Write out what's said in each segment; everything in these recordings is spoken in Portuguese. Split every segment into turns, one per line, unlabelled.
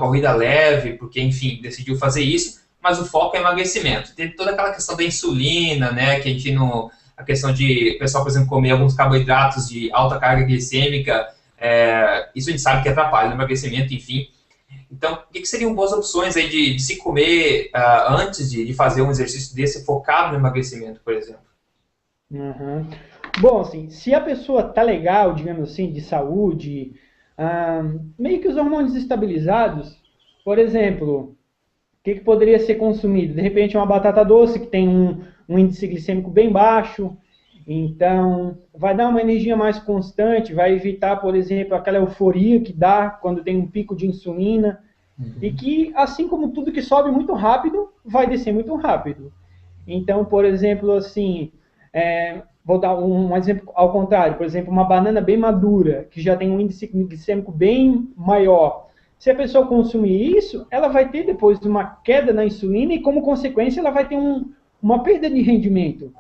corrida leve, porque, enfim, decidiu fazer isso, mas o foco é emagrecimento. Tem toda aquela questão da insulina, né, que a gente não... A questão de o pessoal, por exemplo, comer alguns carboidratos de alta carga glicêmica, isso a gente sabe que atrapalha o emagrecimento, enfim. Então, o que seriam boas opções aí de se comer antes de fazer um exercício desse focado no emagrecimento, por exemplo?
Uhum. Bom, assim, se a pessoa tá legal, digamos assim, de saúde, meio que os hormônios estabilizados, por exemplo, o que poderia ser consumido? De repente, uma batata doce que tem um índice glicêmico bem baixo, então vai dar uma energia mais constante, vai evitar, por exemplo, aquela euforia que dá quando tem um pico de insulina, e que, assim como tudo que sobe muito rápido, vai descer muito rápido. Então, por exemplo, assim, vou dar um exemplo ao contrário, por exemplo, uma banana bem madura, que já tem um índice glicêmico bem maior. Se a pessoa consumir isso, ela vai ter depois uma queda na insulina e, como consequência, ela vai ter uma perda de rendimento.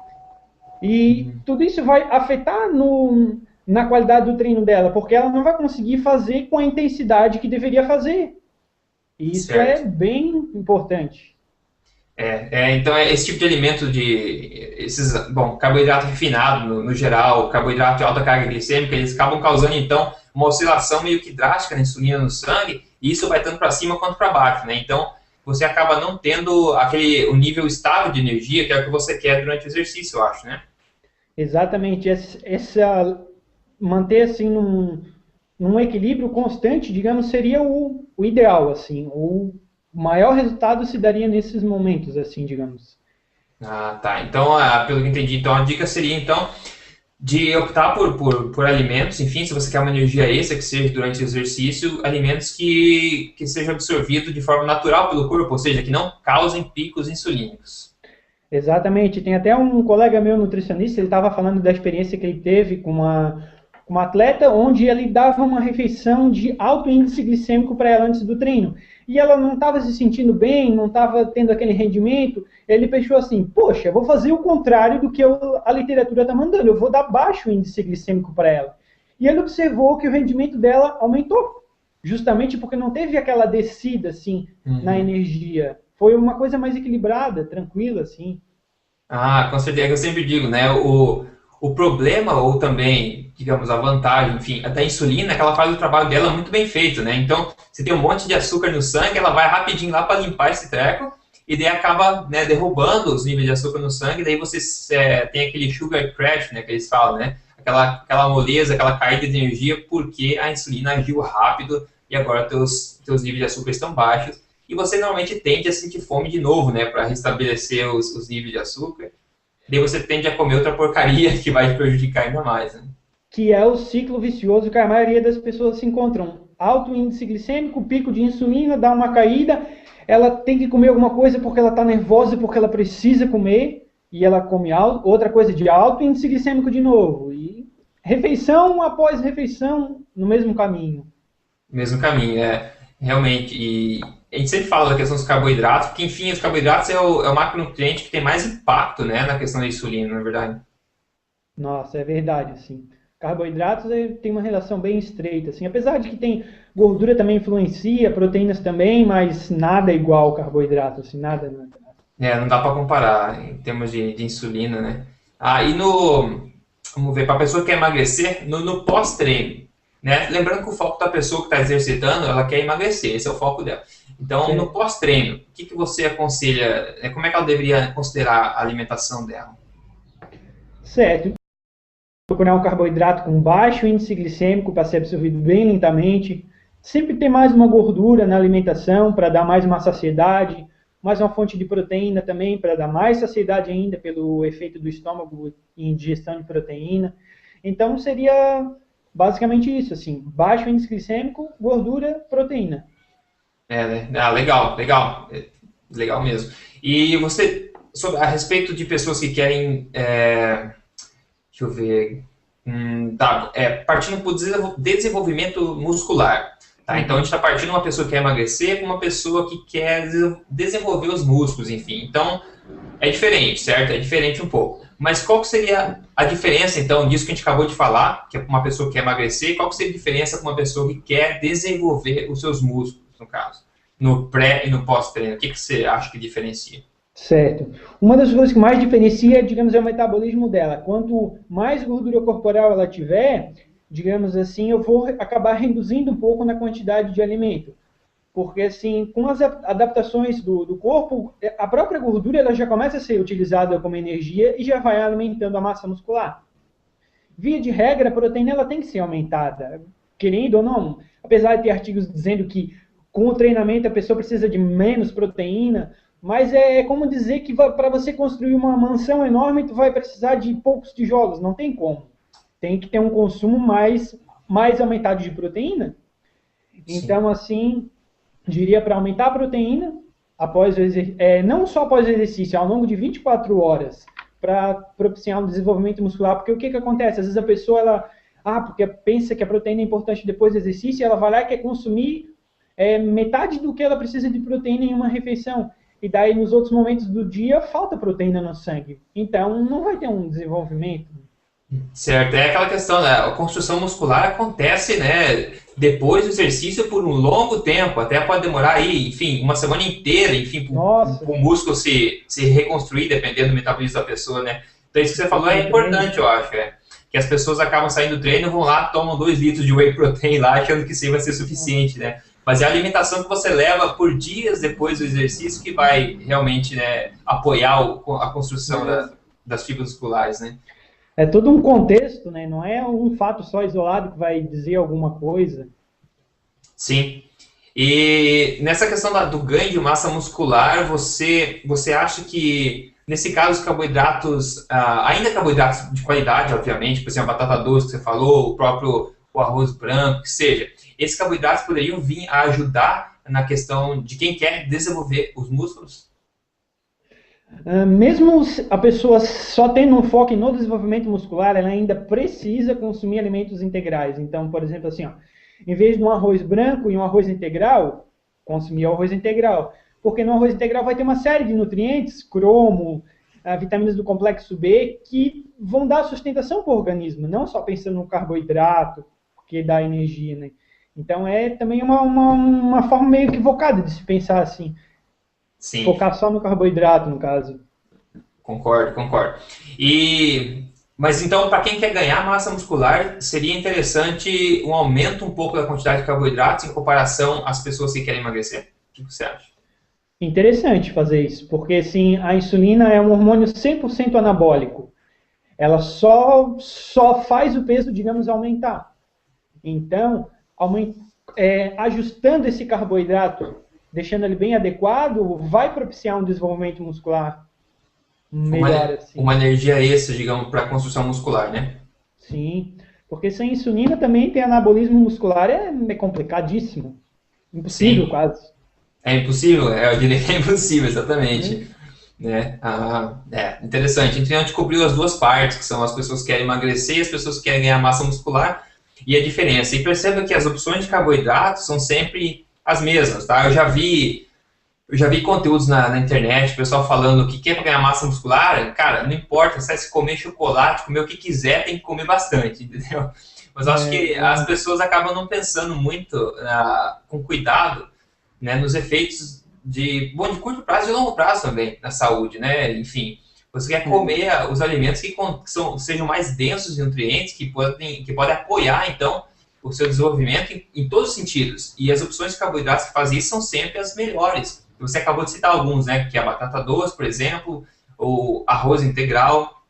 E tudo isso vai afetar na qualidade do treino dela, porque ela não vai conseguir fazer com a intensidade que deveria fazer. E isso é
Certo.
bem importante.
Então, esse tipo de alimento bom, carboidrato refinado no geral, carboidrato de alta carga glicêmica, eles acabam causando, então, uma oscilação meio que drástica na insulina no sangue, e isso vai tanto para cima quanto para baixo, né? Então, você acaba não tendo o nível estável de energia, que é o que você quer durante o exercício, eu acho, né?
Exatamente. Manter assim num equilíbrio constante, digamos, seria o ideal, assim. O maior resultado se daria nesses momentos, assim, digamos.
Ah, tá. Então, pelo que eu entendi, então a dica seria, então, de optar por alimentos, enfim, se você quer uma energia extra que seja durante o exercício, alimentos que sejam absorvidos de forma natural pelo corpo, ou seja, que não causem picos insulínicos.
Exatamente. Tem até um colega meu nutricionista, ele estava falando da experiência que ele teve com uma atleta, onde ele dava uma refeição de alto índice glicêmico para ela antes do treino. E ela não estava se sentindo bem, não estava tendo aquele rendimento. Ele pensou assim, poxa, eu vou fazer o contrário do que a literatura está mandando, eu vou dar baixo índice glicêmico para ela. E ele observou que o rendimento dela aumentou, justamente porque não teve aquela descida assim na
Uhum.
energia. Foi uma coisa mais equilibrada, tranquila, assim.
Ah, com certeza, é que eu sempre digo, né? O problema, ou também, digamos, a vantagem, enfim, da insulina é que ela faz o trabalho dela muito bem feito, né? Então, se tem um monte de açúcar no sangue, ela vai rapidinho lá para limpar esse treco, e daí acaba, né, derrubando os níveis de açúcar no sangue, e daí você tem aquele sugar crash, né, que eles falam, né? Aquela moleza, aquela caída de energia, porque a insulina agiu rápido e agora teus níveis de açúcar estão baixos. E você normalmente tende a sentir fome de novo, né, para restabelecer os níveis de açúcar. Daí você tende a comer outra porcaria que vai te prejudicar ainda mais, né?
Que é o ciclo vicioso que a maioria das pessoas se encontram. Alto índice glicêmico, pico de insulina, dá uma caída, ela tem que comer alguma coisa porque ela está nervosa, porque ela precisa comer, e ela come alto, outra coisa de alto índice glicêmico de novo. E refeição após refeição no mesmo caminho.
Mesmo caminho, realmente. E a gente sempre fala da questão dos carboidratos, porque, enfim, os carboidratos é o macronutriente que tem mais impacto, né, na questão da insulina, na verdade.
Nossa, é verdade, assim. Carboidratos tem uma relação bem estreita, assim. Apesar de que tem gordura também influencia, proteínas também, mas nada é igual ao carboidrato, assim, nada, nada.
Não dá para comparar em termos de insulina, né? Vamos ver, para a pessoa que quer emagrecer, no pós-treino, né? Lembrando que o foco da pessoa que está exercitando, ela quer emagrecer, esse é o foco dela. Então, no
Certo.
pós-treino, o que você aconselha, como é que ela deveria considerar a alimentação dela?
Certo. Procurar um carboidrato com baixo índice glicêmico para ser absorvido bem lentamente. Sempre ter mais uma gordura na alimentação para dar mais uma saciedade, mais uma fonte de proteína também para dar mais saciedade ainda pelo efeito do estômago em digestão de proteína. Então seria basicamente isso, assim, baixo índice glicêmico, gordura, proteína.
Né? Legal, legal, legal mesmo. E você, a respeito de pessoas que querem, deixa eu ver, partindo para o desenvolvimento muscular. Tá? Então a gente
Uhum.
está partindo de uma pessoa que quer emagrecer com uma pessoa que quer desenvolver os músculos, enfim. Então é diferente, certo? É diferente um pouco. Mas qual que seria a diferença, então, disso que a gente acabou de falar, que é uma pessoa que quer emagrecer, qual que seria a diferença com uma pessoa que quer desenvolver os seus músculos, no caso? no pré e no pós-treino? O que você acha que diferencia?
Certo. Uma das coisas que mais diferencia, digamos, é o metabolismo dela. Quanto mais gordura corporal ela tiver, digamos assim, eu vou acabar reduzindo um pouco na quantidade de alimento. Porque, assim, com as adaptações do corpo, a própria gordura ela já começa a ser utilizada como energia e já vai alimentando a massa muscular. Via de regra, a proteína ela tem que ser aumentada, querendo ou não. Apesar de ter artigos dizendo que com o treinamento a pessoa precisa de menos proteína, mas é como dizer que para você construir uma mansão enorme, tu vai precisar de poucos tijolos, não tem como. Tem que ter um consumo mais aumentado de proteína.
Sim.
Então, assim, diria para aumentar a proteína, após não só após o exercício, ao longo de 24 horas, para propiciar um desenvolvimento muscular, porque o que acontece? Às vezes a pessoa, porque pensa que a proteína é importante depois do exercício, ela vai lá e quer consumir metade do que ela precisa de proteína em uma refeição. E daí, nos outros momentos do dia, falta proteína no sangue. Então, não vai ter um desenvolvimento.
Certo, é aquela questão, né? A construção muscular acontece, né, depois do exercício por um longo tempo, até pode demorar aí, enfim, uma semana inteira, enfim, para o músculo se reconstruir, dependendo do metabolismo da pessoa, né? Então isso que você falou é importante, eu acho, que as pessoas acabam saindo do treino, vão lá, tomam 2 litros de whey protein lá, achando que isso aí vai ser suficiente, né? Mas é a alimentação que você leva por dias depois do exercício que vai realmente, né, apoiar a construção das fibras musculares, né?
É todo um contexto, né? Não é um fato só isolado que vai dizer alguma coisa.
Sim. E nessa questão do ganho de massa muscular, você acha que, nesse caso, os carboidratos, ainda carboidratos de qualidade, obviamente, por exemplo, a batata doce que você falou, o próprio arroz branco, que seja, esses carboidratos poderiam vir a ajudar na questão de quem quer desenvolver os músculos?
Mesmo a pessoa só tendo um foco no desenvolvimento muscular, ela ainda precisa consumir alimentos integrais. Então, por exemplo, assim, em vez de um arroz branco e um arroz integral, consumir o arroz integral. Porque no arroz integral vai ter uma série de nutrientes, cromo, vitaminas do complexo B, que vão dar sustentação para o organismo, não só pensando no carboidrato, que dá energia, né? Então é também uma forma meio equivocada de se pensar assim.
Sim.
Focar só no carboidrato, no caso.
Concordo. Mas então, para quem quer ganhar massa muscular, seria interessante um aumento um pouco da quantidade de carboidratos em comparação às pessoas que querem emagrecer? O que você acha?
Interessante fazer isso, porque sim, a insulina é um hormônio 100% anabólico. Ela só faz o peso, digamos, aumentar. Então, ajustando esse carboidrato, deixando ele bem adequado, vai propiciar um desenvolvimento muscular melhor.
Uma energia extra, digamos, para a construção muscular, né?
Sim, porque sem insulina também ter anabolismo muscular é complicadíssimo. Impossível, quase.
É impossível? Eu diria que é impossível, exatamente. Né? Interessante. Então a gente cobriu as duas partes, que são as pessoas que querem emagrecer e as pessoas que querem ganhar massa muscular, e a diferença. E perceba que as opções de carboidratos são sempre as mesmas, tá? Eu já vi conteúdos na internet, o pessoal falando que quer ganhar massa muscular, cara, não importa, se comer chocolate, comer o que quiser, tem que comer bastante, entendeu? Mas eu acho que as pessoas acabam não pensando muito com cuidado, né, nos efeitos de curto prazo e de longo prazo também na saúde, né? Enfim, você quer comer os alimentos que sejam mais densos de nutrientes, que podem apoiar, então, o seu desenvolvimento em todos os sentidos. E as opções de carboidratos que fazem isso são sempre as melhores. Você acabou de citar alguns, né? Que é a batata doce, por exemplo, ou arroz integral.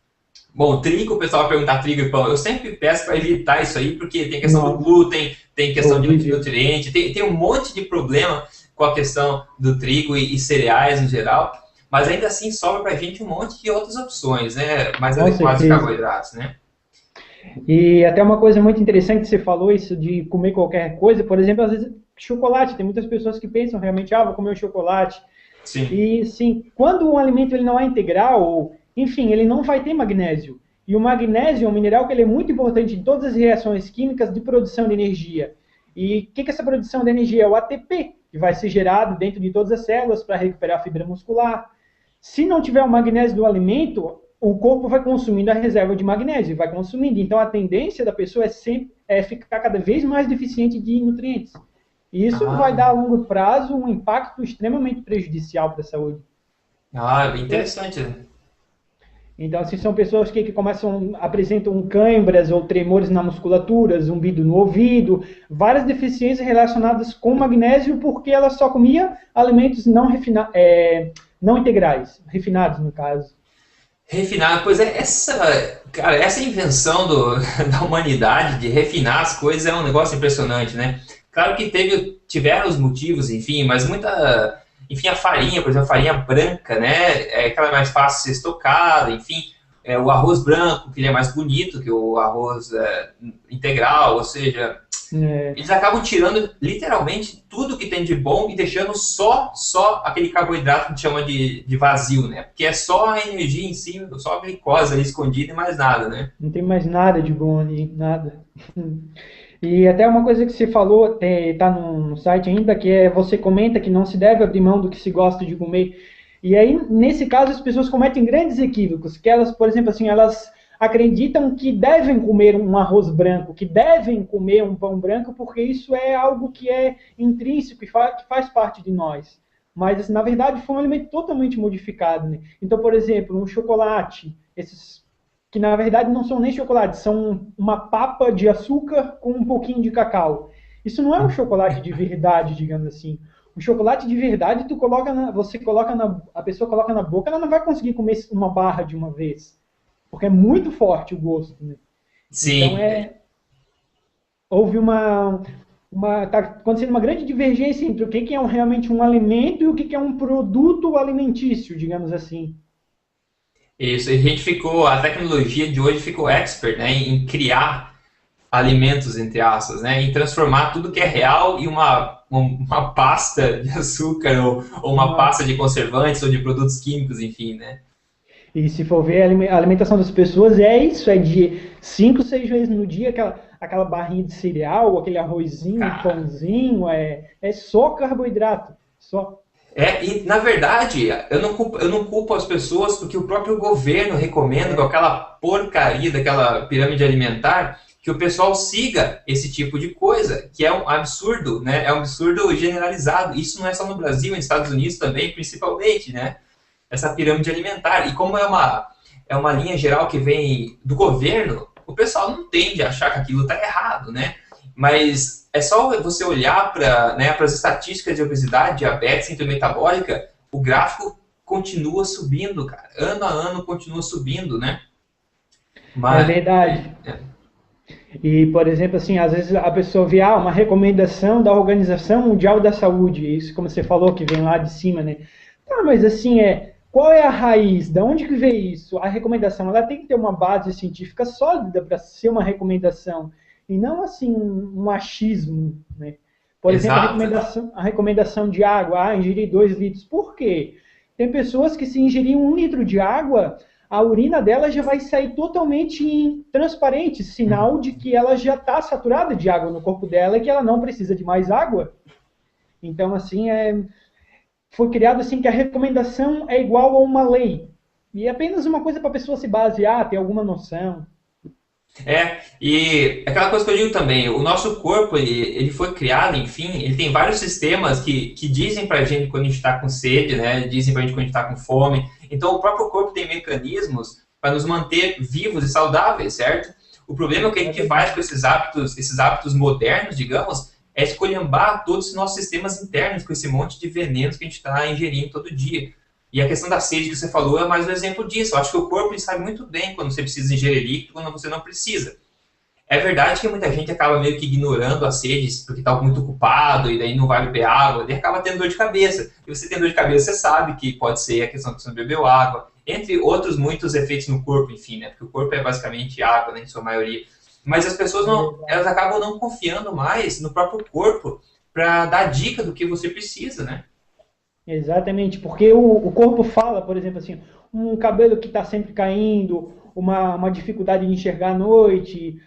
Bom, trigo, o pessoal vai perguntar trigo e pão. Eu sempre peço para evitar isso aí, porque tem questão do glúten, tem questão de nutriente, tem um monte de problema com a questão do trigo e cereais no geral. Mas ainda assim sobra para a gente um monte de outras opções, né? Mais adequadas de carboidratos, né?
E até uma coisa muito interessante que você falou, isso de comer qualquer coisa, por exemplo, às vezes chocolate, tem muitas pessoas que pensam realmente, vou comer um chocolate.
Sim.
E sim, quando o alimento ele não é integral, ou, enfim, ele não vai ter magnésio. E o magnésio é um mineral que ele é muito importante em todas as reações químicas de produção de energia. E o que é essa produção de energia? É o ATP, que vai ser gerado dentro de todas as células para recuperar a fibra muscular. Se não tiver o magnésio do alimento, o corpo vai consumindo a reserva de magnésio, vai consumindo. Então, a tendência da pessoa é ficar cada vez mais deficiente de nutrientes. E isso vai dar a
Ah,
longo prazo um impacto extremamente prejudicial para a saúde.
interessante, né?
Então, assim, são pessoas que começam, apresentam câimbras ou tremores na musculatura, zumbido no ouvido, várias deficiências relacionadas com magnésio, porque ela só comia alimentos não integrais, refinados no caso.
Refinar, pois é, cara, essa invenção da humanidade de refinar as coisas é um negócio impressionante, né? Claro que tiveram os motivos, enfim, mas enfim, a farinha, por exemplo, a farinha branca, né? É aquela mais fácil de ser estocada, enfim, o arroz branco, que ele é mais bonito que o arroz integral, ou seja,
É,
eles acabam tirando literalmente tudo que tem de bom e deixando só aquele carboidrato que a gente chama de vazio, né? Porque é só a energia em si, só a glicose ali escondida e mais nada, né?
não tem mais nada de bom ali, nada. E até uma coisa que você falou, está no site ainda, que é você comenta que não se deve abrir mão do que se gosta de comer. E aí, nesse caso, as pessoas cometem grandes equívocos, que elas, por exemplo, assim, elas acreditam que devem comer um arroz branco, que devem comer um pão branco, porque isso é algo que é intrínseco, que faz parte de nós. Mas, assim, na verdade, foi um alimento totalmente modificado, né? Então, por exemplo, um chocolate, esses que na verdade não são nem chocolates, são uma papa de açúcar com um pouquinho de cacau. Isso não é um chocolate de verdade, digamos assim. O chocolate de verdade, a pessoa coloca na boca, ela não vai conseguir comer uma barra de uma vez, porque é muito forte o gosto, né? Então
Sim,
houve tá acontecendo uma grande divergência entre o que é realmente um alimento e o que é um produto alimentício, digamos assim.
isso. A tecnologia de hoje ficou expert, né, em criar alimentos, entre aspas, né, em transformar tudo que é real em uma pasta de açúcar ou uma
Uma
pasta de conservantes ou de produtos químicos, enfim, né?
E se for ver a alimentação das pessoas, é isso, é de 5, 6 vezes no dia, aquela barrinha de cereal, aquele arrozinho, um
Cara,
pãozinho, é só carboidrato, só.
e na verdade, eu não culpo as pessoas porque o próprio governo recomenda com
É,
aquela porcaria daquela pirâmide alimentar que o pessoal siga esse tipo de coisa, que é um absurdo, né? É um absurdo generalizado. Isso não é só no Brasil, nos Estados Unidos também, principalmente, né? Essa pirâmide alimentar. E como é uma linha geral que vem do governo, o pessoal não tende a achar que aquilo está errado, né? Mas é só você olhar para, né, as estatísticas de obesidade, diabetes, síndrome metabólica, o gráfico continua subindo, cara. Ano a ano continua subindo, né?
é
Mas,
verdade. E, por exemplo, assim, às vezes a pessoa vê uma recomendação da Organização Mundial da Saúde, isso como você falou, que vem lá de cima, né? Tá, mas assim, qual é a raiz? Da onde que veio isso? A recomendação, ela tem que ter uma base científica sólida para ser uma recomendação, e não assim um achismo, né? Por exemplo,
exato.
a recomendação de água, ingerir 2 litros. Por quê? Tem pessoas que se ingerir 1 litro de água, a urina dela já vai sair totalmente transparente, sinal de que ela já está saturada de água no corpo dela e que ela não precisa de mais água. Então, assim, foi criado assim que a recomendação é igual a uma lei. E é apenas uma coisa para a pessoa se basear, ter alguma noção.
E aquela coisa que eu digo também, o nosso corpo, ele foi criado, enfim, ele tem vários sistemas que dizem pra gente quando a gente está com sede, né? Dizem pra gente quando a gente está com fome. Então, o próprio corpo tem mecanismos para nos manter vivos e saudáveis, certo? O problema é que a
É
gente faz
verdade.
com esses hábitos modernos, digamos, é esculhambar todos os nossos sistemas internos com esse monte de venenos que a gente está ingerindo todo dia. E a questão da sede que você falou é mais um exemplo disso. Eu acho que o corpo ele sabe muito bem quando você precisa ingerir líquido e quando você não precisa. É verdade que muita gente acaba meio que ignorando a sede porque está muito ocupado e daí não vai beber água, daí acaba tendo dor de cabeça. E você tem dor de cabeça, você sabe que pode ser a questão que você não bebeu água, entre outros muitos efeitos no corpo, enfim, né? Porque o corpo é basicamente água, né, em sua maioria. Mas as pessoas
É
não,
verdade.
elas acabam não confiando mais no próprio corpo para dar dica do que você precisa, né?
Exatamente, porque o corpo fala, por exemplo, assim, um cabelo que está sempre caindo, uma dificuldade de enxergar à noite,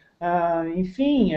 enfim,